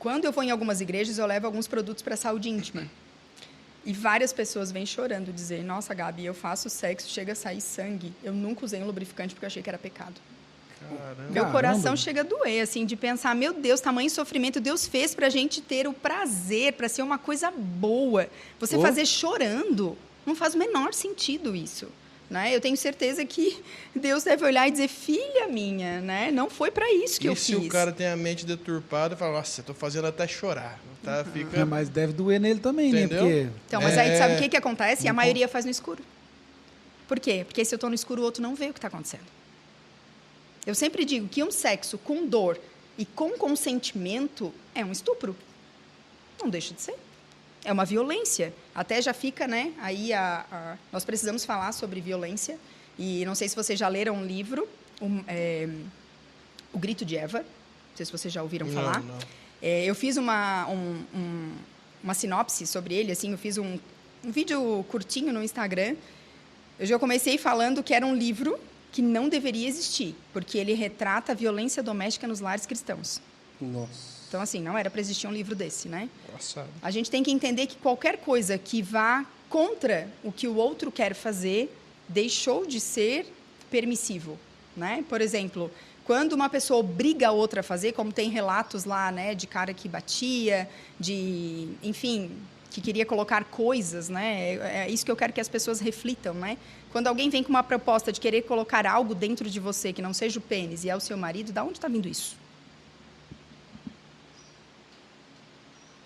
Quando eu vou em algumas igrejas, eu levo alguns produtos para a saúde íntima. E várias pessoas vêm chorando, dizer, nossa, Gabi, eu faço sexo, chega a sair sangue. Eu nunca usei um lubrificante porque eu achei que era pecado. Caramba. Meu coração chega a doer, assim, de pensar, meu Deus, tamanho sofrimento Deus fez pra gente ter o prazer, pra ser uma coisa boa. Você fazer chorando, não faz o menor sentido isso. Né? Eu tenho certeza que Deus deve olhar e dizer, filha minha, né? Não foi para isso que eu fiz. E se o cara tem a mente deturpada e fala, nossa, eu tô fazendo até chorar. Tá? Fica... Mas deve doer nele também, entendeu? né? Porque... Então, mas aí sabe o que acontece? A maioria faz no escuro. Por quê? Porque se eu tô no escuro, o outro não vê o que está acontecendo. Eu sempre digo que um sexo com dor e com consentimento é um estupro. Não deixa de ser. É uma violência. Até já fica, né? Aí nós precisamos falar sobre violência. E não sei se vocês já leram um livro, O Grito de Eva. Não sei se vocês já ouviram falar. Não. Eu fiz uma sinopse sobre ele. Assim, eu fiz um vídeo curtinho no Instagram. Eu já comecei falando que era um livro que não deveria existir, porque ele retrata a violência doméstica nos lares cristãos. Nossa. Então, assim, não era para existir um livro desse, né? Passado. A gente tem que entender que qualquer coisa que vá contra o que o outro quer fazer deixou de ser permissivo, né? Por exemplo, quando uma pessoa obriga a outra a fazer, como tem relatos lá, né, de cara que batia, enfim, que queria colocar coisas, né? É isso que eu quero que as pessoas reflitam, né? Quando alguém vem com uma proposta de querer colocar algo dentro de você que não seja o pênis e é o seu marido, da onde está vindo isso?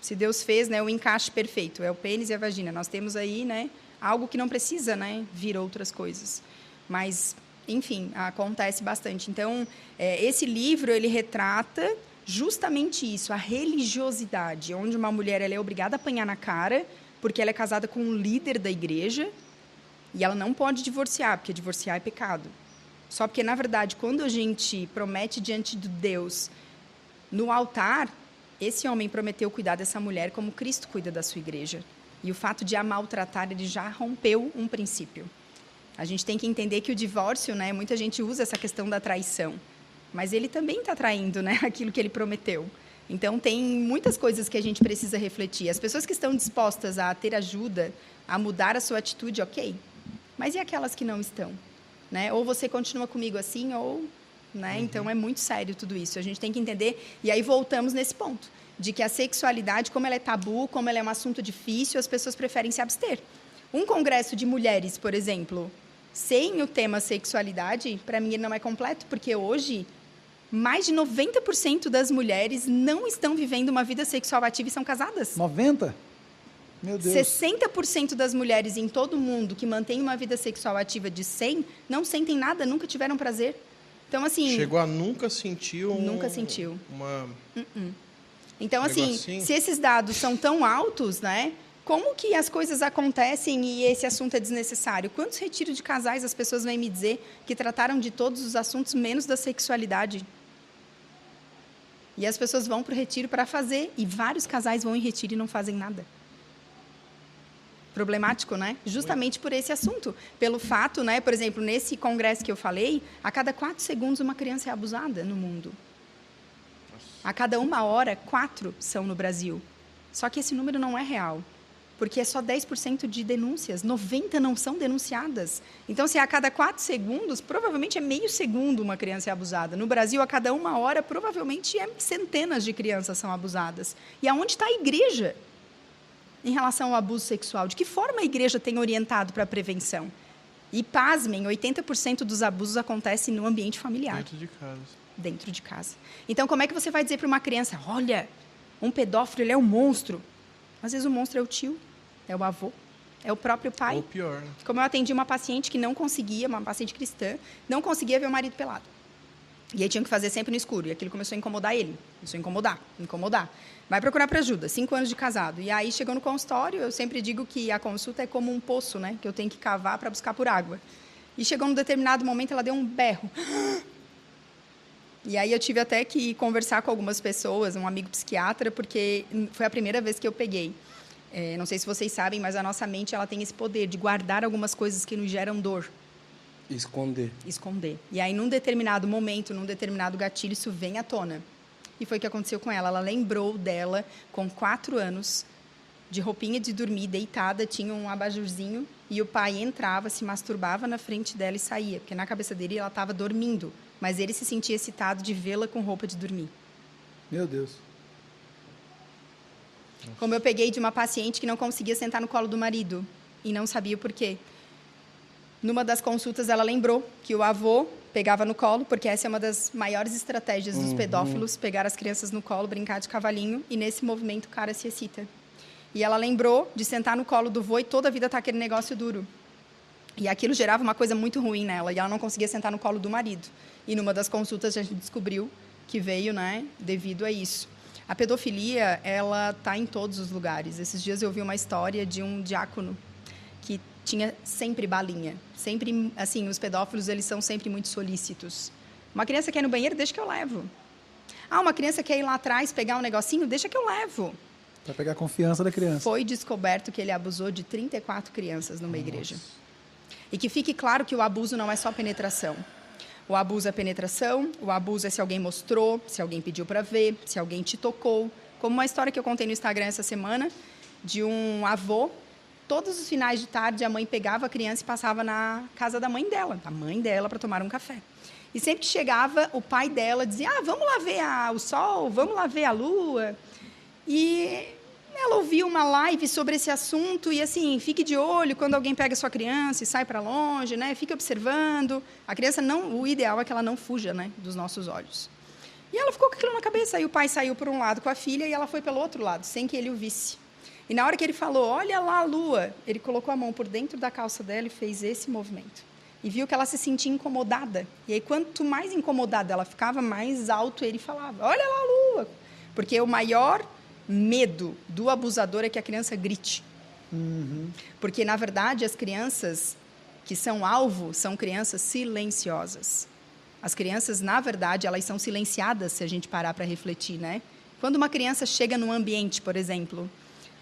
Se Deus fez, né, o encaixe perfeito, é o pênis e a vagina. Nós temos aí, né, algo que não precisa, né, vir outras coisas. Mas, enfim, acontece bastante. Então, esse livro, ele retrata justamente isso, a religiosidade, onde uma mulher ela é obrigada a apanhar na cara porque ela é casada com um líder da igreja e ela não pode divorciar, porque divorciar é pecado. Só porque, na verdade, quando a gente promete diante de Deus no altar, esse homem prometeu cuidar dessa mulher como Cristo cuida da sua igreja. E o fato de a maltratar, ele já rompeu um princípio. A gente tem que entender que o divórcio, né, muita gente usa essa questão da traição, mas ele também está traindo, né, aquilo que ele prometeu. Então, tem muitas coisas que a gente precisa refletir. As pessoas que estão dispostas a ter ajuda, a mudar a sua atitude, ok. Mas e aquelas que não estão? Né? Ou você continua comigo assim, ou... Né? Então, é muito sério tudo isso. A gente tem que entender... E aí, voltamos nesse ponto, de que a sexualidade, como ela é tabu, como ela é um assunto difícil, as pessoas preferem se abster. Um congresso de mulheres, por exemplo, sem o tema sexualidade, para mim, ele não é completo, porque hoje, mais de 90% das mulheres não estão vivendo uma vida sexual ativa e são casadas. 90%? Meu Deus. 60% das mulheres em todo o mundo que mantêm uma vida sexual ativa de 100 não sentem nada, nunca tiveram prazer. Então, assim... Chegou a nunca sentir Nunca sentiu. Uma... Então, assim, se esses dados são tão altos, né? Como que as coisas acontecem e esse assunto é desnecessário? Quantos retiros de casais as pessoas vêm me dizer que trataram de todos os assuntos, menos da sexualidade? E as pessoas vão para o retiro para fazer, e vários casais vão em retiro e não fazem nada. Problemático, né? Justamente por esse assunto. Pelo fato, né? Por exemplo, nesse congresso que eu falei, a cada 4 segundos uma criança é abusada no mundo. A cada 1 hora, 4 são no Brasil. Só que esse número não é real, porque é só 10% de denúncias, 90% não são denunciadas. Então, se a cada 4 segundos, provavelmente é meio segundo uma criança é abusada. No Brasil, a cada 1 hora, provavelmente centenas de crianças são abusadas. E aonde está a igreja em relação ao abuso sexual? De que forma a igreja tem orientado para a prevenção? E, pasmem, 80% dos abusos acontecem no ambiente familiar. Dentro de casa. Dentro de casa. Então, como é que você vai dizer para uma criança, olha, um pedófilo, ele é um monstro? Às vezes o monstro é o tio, é o avô, é o próprio pai. Ou pior, né? Como eu atendi uma paciente que não conseguia, uma paciente cristã, não conseguia ver o marido pelado. E aí tinha que fazer sempre no escuro. E aquilo começou a incomodar ele. Começou a incomodar. Vai procurar para ajuda. 5 anos de casado. E aí, chegou no consultório, eu sempre digo que a consulta é como um poço, né? Que eu tenho que cavar para buscar por água. E chegou num determinado momento, ela deu um berro. E aí eu tive até que conversar com algumas pessoas, um amigo psiquiatra, porque foi a primeira vez que eu peguei. Não sei se vocês sabem, mas a nossa mente ela tem esse poder de guardar algumas coisas que nos geram dor. Esconder. E aí, num determinado momento, num determinado gatilho, isso vem à tona. E foi o que aconteceu com ela. Ela lembrou dela com 4 anos, de roupinha de dormir, deitada, tinha um abajurzinho, e o pai entrava, se masturbava na frente dela e saía, porque na cabeça dele ela estava dormindo, mas ele se sentia excitado de vê-la com roupa de dormir. Meu Deus. Como eu peguei de uma paciente que não conseguia sentar no colo do marido e não sabia o porquê. Numa das consultas, ela lembrou que o avô pegava no colo, porque essa é uma das maiores estratégias dos pedófilos, pegar as crianças no colo, brincar de cavalinho, e nesse movimento o cara se excita. E ela lembrou de sentar no colo do vô e toda a vida tá aquele negócio duro. E aquilo gerava uma coisa muito ruim nela, e ela não conseguia sentar no colo do marido. E numa das consultas a gente descobriu que veio, né, devido a isso. A pedofilia, ela tá em todos os lugares. Esses dias eu vi uma história de um diácono que tinha sempre balinha. Sempre, assim, os pedófilos, eles são sempre muito solícitos. Uma criança quer ir no banheiro, deixa que eu levo. Ah, uma criança quer ir lá atrás pegar um negocinho, deixa que eu levo. Para pegar a confiança da criança. Foi descoberto que ele abusou de 34 crianças numa igreja. E que fique claro que o abuso não é só penetração. O abuso é penetração, o abuso é se alguém mostrou, se alguém pediu para ver, se alguém te tocou. Como uma história que eu contei no Instagram essa semana, de um avô, todos os finais de tarde a mãe pegava a criança e passava na casa da mãe dela, para tomar um café. E sempre que chegava, o pai dela dizia, vamos lá ver o sol, vamos lá ver a lua. E ela ouviu uma live sobre esse assunto e, assim, fique de olho quando alguém pega a sua criança e sai para longe, né? Fique observando. A criança não... O ideal é que ela não fuja, né, dos nossos olhos. E ela ficou com aquilo na cabeça. Aí o pai saiu por um lado com a filha e ela foi pelo outro lado, sem que ele o visse. E na hora que ele falou, olha lá a lua, ele colocou a mão por dentro da calça dela e fez esse movimento. E viu que ela se sentia incomodada. E aí, quanto mais incomodada ela ficava, mais alto ele falava, olha lá a lua. Porque o maior medo do abusador é que a criança grite. Porque, na verdade, as crianças que são alvo são crianças silenciosas. As crianças, na verdade, elas são silenciadas, se a gente parar para refletir, né? Quando uma criança chega num ambiente, por exemplo,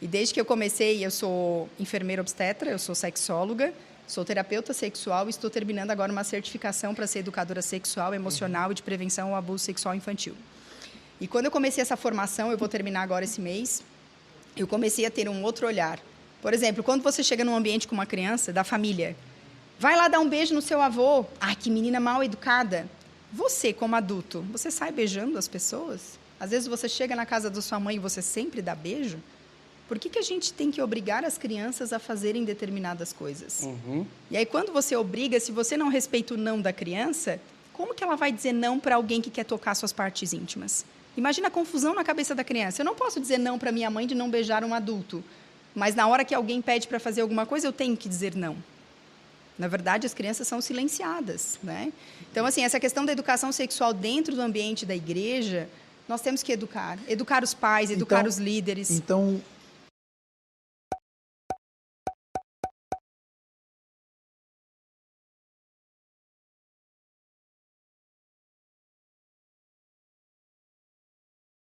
e desde que eu comecei, eu sou enfermeira obstetra, eu sou sexóloga, sou terapeuta sexual e estou terminando agora uma certificação para ser educadora sexual, emocional e de prevenção ao abuso sexual infantil. E quando eu comecei essa formação, eu vou terminar agora esse mês, eu comecei a ter um outro olhar. Por exemplo, quando você chega num ambiente com uma criança, da família, vai lá dar um beijo no seu avô. Ai, que menina mal educada. Você, como adulto, você sai beijando as pessoas? Às vezes você chega na casa da sua mãe e você sempre dá beijo? Por que a gente tem que obrigar as crianças a fazerem determinadas coisas? E aí, quando você obriga, se você não respeita o não da criança, como que ela vai dizer não para alguém que quer tocar suas partes íntimas? Imagina a confusão na cabeça da criança. Eu não posso dizer não para minha mãe de não beijar um adulto, mas na hora que alguém pede para fazer alguma coisa, eu tenho que dizer não. Na verdade, as crianças são silenciadas, né? Então, assim, essa questão da educação sexual dentro do ambiente da igreja, nós temos que educar. Educar os pais, educar os líderes. Então,